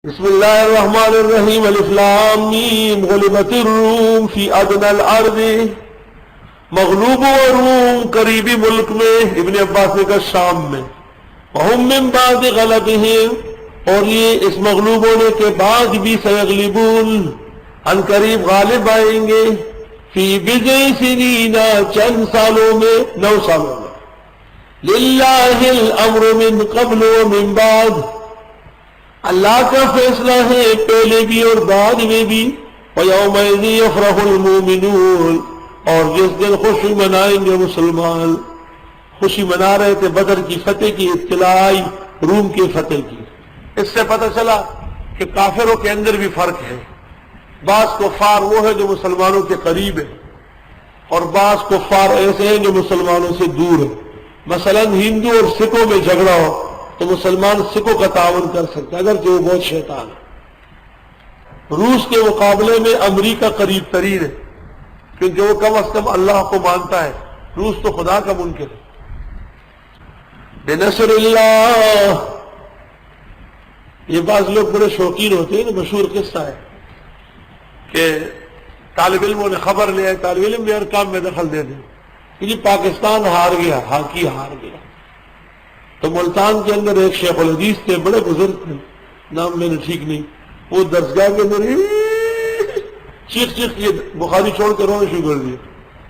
بسم اللہ الرحمن الرحیم الف لام میم غلبت الروم فی ادنى الارض، مغلوب الروم قریبی ملک میں، ابن عباس نے کہا شام میں، وہم من بعد غلبہم، اور یہ اس مغلوب ہونے کے بعد بھی سیغلبون، ان قریب غالب آئیں گے، فی بضع سنین، چند سالوں میں، 9 سالوں میں، للہ الامر من قبل ومن بعد، اللہ کا فیصلہ ہے پہلے بھی اور بعد میں بھی، وَيَوْمَئِذٍ يَفْرَحُ الْمُؤْمِنُونَ، اور جس دن خوشی منائیں گے مسلمان۔ خوشی منا رہے تھے بدر کی فتح کی، اطلاع آئی روم کی فتح کی، اس سے پتہ چلا کہ کافروں کے اندر بھی فرق ہے، بعض کفار وہ ہے جو مسلمانوں کے قریب ہے، اور بعض کفار ایسے ہیں جو مسلمانوں سے دور ہیں۔ مثلا ہندو اور سکھوں میں جھگڑا ہو تو مسلمان سکھوں کا تعاون کر سکتا ہے، اگرچہ وہ بہت شیطان ہے۔ روس کے مقابلے میں امریکہ قریب ترین ہے، کیونکہ وہ کم از کم اللہ کو مانتا ہے، روس تو خدا کا منکر ہے۔ بنصر اللہ، یہ بعض لوگ بڑے شوقین ہوتے ہیں نا، مشہور قصہ ہے کہ طالب علموں نے خبر لیا، طالب علم بھی ہر کام میں دخل دے دیں کہ جی پاکستان ہار گیا، ہاکی ہار گیا۔ تو ملتان کے اندر ایک شیخ الحدیث تھے، بڑے بزرگ تھے، نام میں نے ٹھیک نہیں، وہ درسگاہ کے اندر چیخ چیخ کے بخاری چھوڑ کر رونا شروع کر دیا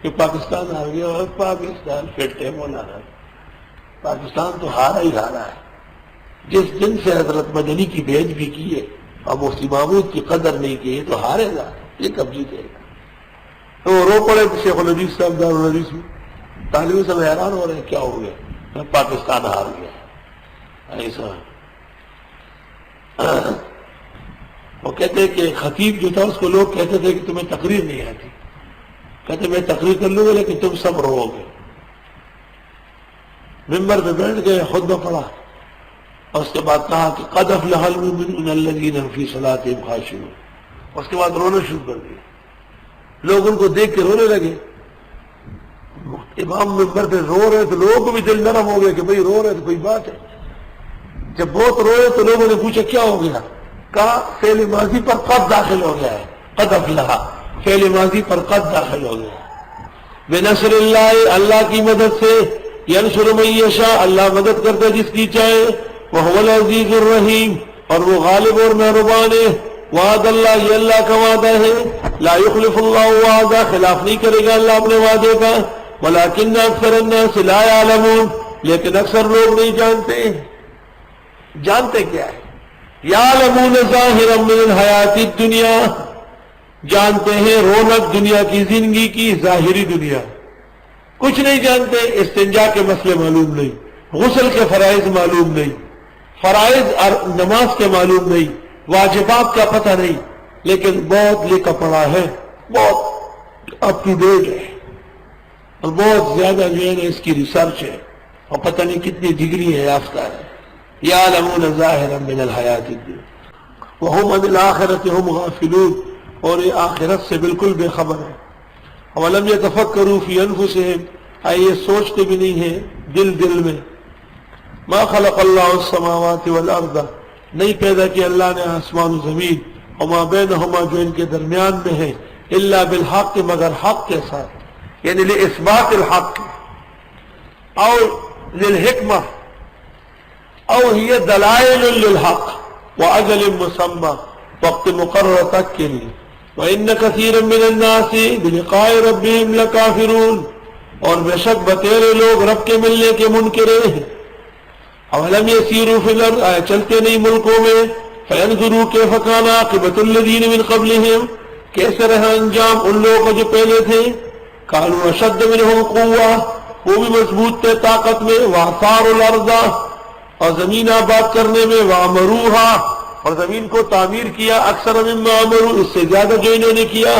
کہ پاکستان ہار گیا، اور پاکستان پھرتے مولانا، پاکستان تو ہارا ہی ہارا ہے۔ جس دن سے حضرت مدنی کی بھیج بھی کی ہے اور مفتی محمود کی قدر نہیں کی ہے تو ہارے گا، یہ کب جیتے گا؟ تو وہ رو پڑے شیخ الحدیث صاحب دارالحدیث میں، طالب صاحب حیران ہو رہے ہیں کیا ہو گیا؟ پاکستان ہار گیا ایسا۔ وہ کہتے ہیں کہ خطیب جو تھا اس کو لوگ کہتے تھے کہ تمہیں تقریر نہیں آتی، کہتے میں تقریر کر لوں گا لیکن تم سب رو گے۔ ممبر پہ بیٹھ گئے، خطبہ پڑھا اور اس کے بعد کہا کہ قد افلح المؤمنون الذین هم فی صلاتهم خاشعون، اس کے بعد رونا شروع کر دیا۔ لوگ ان کو دیکھ کے رونے لگے، امام ممبر پہ رو رہے تو لوگوں کو بھی دل نرم ہو گیا کہ بھئی رو رہے تو کوئی بات ہے۔ جب بہت روئے تو لوگوں نے پوچھا کیا ہو گیا؟ کہا فعل ماضی پر قد داخل ہو گیا ہے، قد افلح، فعل ماضی پر قد داخل ہو گیا۔ بنصر اللہ، اللہ کی مدد سے، ینصر من یشاء، اللہ مدد کرتا ہے جس کی چاہے، وہو العزیز الرحیم، اور وہ غالب اور مہربان ہے۔ وعد اللہ، یہ اللہ کا وعدہ ہے، لا یخلف اللہ وعدہ، خلاف نہیں کرے گا اللہ اپنے وعدے کا، ولیکن اکثر الناس لا یعلمون، لیکن اکثر لوگ نہیں جانتے۔ جانتے کیا ہے؟ یعلمون ظاہرا من الحیات الدنیا، جانتے ہیں رونق دنیا کی زندگی کی، ظاہری دنیا، کچھ نہیں جانتے۔ استنجا کے مسئلے معلوم نہیں، غسل کے فرائض معلوم نہیں، فرائض اور نماز کے معلوم نہیں، واجبات کا پتہ نہیں، لیکن بہت لکھا پڑھا ہے، بہت اپ ٹو ڈیٹ ہے، اور بہت زیادہ جو ہے اس کی ریسرچ ہے، اور پتہ نہیں کتنی ڈگری ہے یافتہ ہے۔ یعلمون ظاہرا من الحیات الدنیا وہم عن الآخرۃ ہم غافلون، اور یہ آخرت سے بالکل بے خبر ہے۔ اولم یتفکروا فی انفسہم، یہ سوچتے بھی نہیں ہیں دل میں، ما خلق اللہ السماوات والارض، نہیں پیدا کیا اللہ نے آسمان و زمین، وما بینہما، جو ان کے درمیان میں ہے، الا بالحق، مگر حق کے ساتھ، یعنی لإثبات الحق، او للحکمہ، او ہی دلائل للحق واجل مسمى، وقت مقرر تک کے لیے۔ وان کثیرا من الناس بلقاء ربهم لکافرون، اور بے شک بتیرے لوگ رب کے ملنے کے منکرے ہیں۔ اولم یسیروا فی الارض، چلتے نہیں ملکوں میں، فینظروا کیف کان عاقبۃ الذین من قبلہم، کیسے رہا انجام ان لوگوں کا جو پہلے تھے، کانوا اشد منہم قوہ، وہ بھی مضبوط تھے طاقت میں، واثاروا الارض، اور زمین آباد کرنے میں، وعمروہا، اور زمین کو تعمیر کیا، اکثر مما عمروا، اس سے زیادہ جو انہوں نے کیا،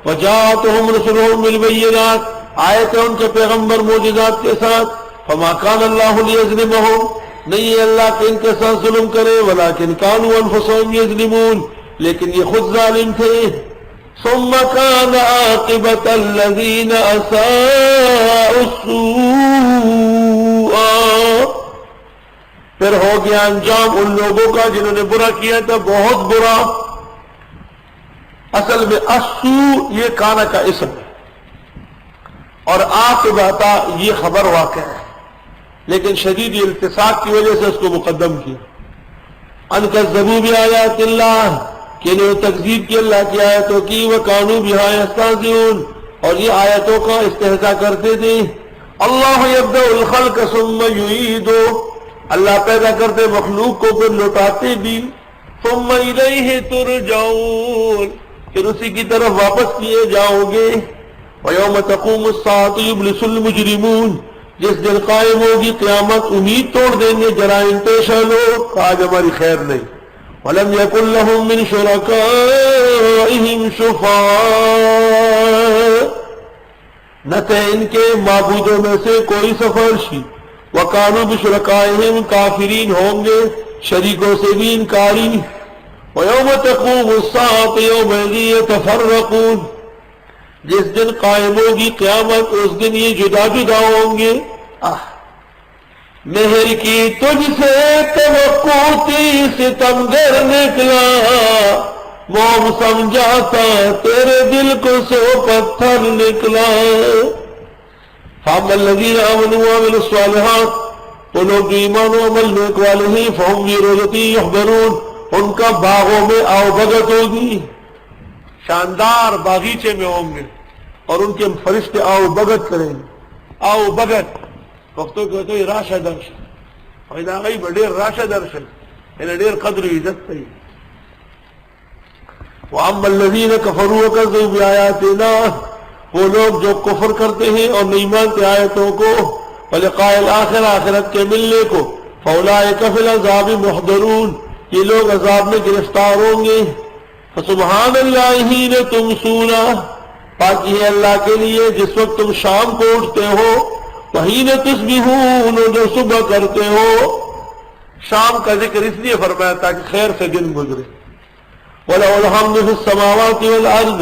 وجاءتہم رسلہم بالبینات، آئے تھے ان کے پیغمبر معجزات کے ساتھ، فما کان اللہ لیظلمہم، نہیں ہے اللہ کہ ان کے ساتھ ظلم کرے، ولیکن کانوا انفسہم یظلمون، لیکن یہ خود ظالم تھے۔ ثم کان عاقبۃ الذین اساءوا السوء، پھر ہو گیا انجام ان لوگوں کا جنہوں نے برا کیا تھا بہت برا. اصل میں السوء یہ کانا کا اسم ہے اور عاقبۃ یہ خبر واقع ہے، لیکن شدید التصاق کی وجہ سے اس کو مقدم کیا. ان کذبوا بآیات اللہ کہ انہوں نے تکذیب کی اللہ کی آیتوں کی، وکانوا بہا یستہزئون اور یہ آیتوں کا استہزاء کرتے تھے. اللہ یبدأ الخلق ثم یعیدہ اللہ پیدا کرتے مخلوق کو پھر لوٹاتے بھی. ثم الیہ ترجعون پھر اسی کی طرف واپس کیے جاؤ گے. ویوم تقوم الساعۃ یبلس المجرمون جس دن قائم ہوگی قیامت امید توڑ دیں گے جرائم پیشہ لوگ، آج ہماری خیر نہیں. وَلَمْ يَكُنْ لَهُم مِّن شُرَكَائِهِمْ شُفَعَاءُ نہ تھے ان کے معبودوں میں سے کوئی سفارشی. وَكَانُوا بِشُرَكَائِهِمْ کافرین ہوں گے شریکوں سے بھی انکاری. وَيَوْمَ تَقُومُ السَّاعَةُ يَوْمَئِذٍ يَتَفَرَّقُونَ جس دن قائم ہوگی قیامت اس دن یہ جدا جدا ہوں گے. مہر کی تجھ سے توقع تھی ستمگر نکلا، موم سمجھاتا تیرے دل کو سو پتھر نکلا. فَأَمَّا الَّذِينَ آمَنُوا وَعَمِلُوا الصَّالِحَاتِ وہ لوگ جو ایمان و عمل نیک والے ہیں فَهُمْ فِي رَوْضَةٍ يُحْبَرُونَ ان کا باغوں میں آؤ بھگت ہوگی، شاندار باغیچے میں ہوں گے اور ان کے فرشتے آؤ بھگت کریں گے. آؤ بھگت وقتوں کہتے ہیں راشا درشن پیدا گئی بڑیر راشا درشن انہیں دیر قدر عزت پہ. وَأَمَّا الَّذِينَ كَفَرُوا وَكَذَّبُوا بِآيَاتِنَا وہ لوگ جو کفر کرتے ہیں اور نہیں مانتے آیتوں کو، وَلِقَاءِ الْآخِرَةِ آخرت کے ملنے کو، فَأُولَٰئِكَ فِي الْعَذَابِ مُحْضَرُونَ یہ لوگ عذاب میں گرفتار ہوں گے. فَسُبْحَانَ اللَّهِ حِينَ تُمْسُونَ پاکی ہے اللہ کے لیے جس وقت تم شام کو اٹھتے ہو، وَحِينَ تُصْبِحُونَ جو صبح کرتے ہو. شام کا ذکر اس لیے فرمایا تاکہ خیر سے دن گزرے. وَلَهُ الْحَمْدُ فِي السَّمَاوَاتِ وَالْأَرْضِ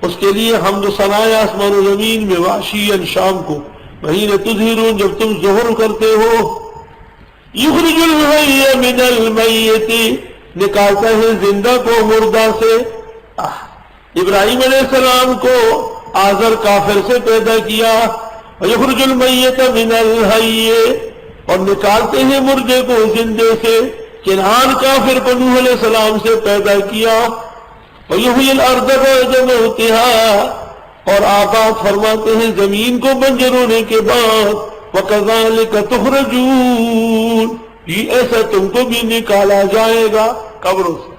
اس کے لیے حمد و ثنا ہے آسمان و زمین میں، وعشیًا شام کو، وَحِينَ تُظْهِرُونَ جب تم ظہر کرتے ہو. يُخْرِجُ الْحَيَّ مِنَ الْمَيِّتِ نکالتا ہے زندہ کو مردہ سے. ابراہیم علیہ السلام کو آزر کافر سے پیدا کیا. وَيُخْرِجُ الْمَيِّتَ مِنَ الْحَيِّ اور نکالتے ہیں مردے کو زندے سے. کنعان کافر کو نوح علیہ السلام سے پیدا کیا. وَيُحْيِي الْأَرْضَ بَعْدَ مَوْتِهَا اور آباد فرماتے ہیں زمین کو بنجر ہونے کے بعد. وَكَذَلِكَ تُخْرَجُونَ یہ ایسا تم کو بھی نکالا جائے گا قبروں سے.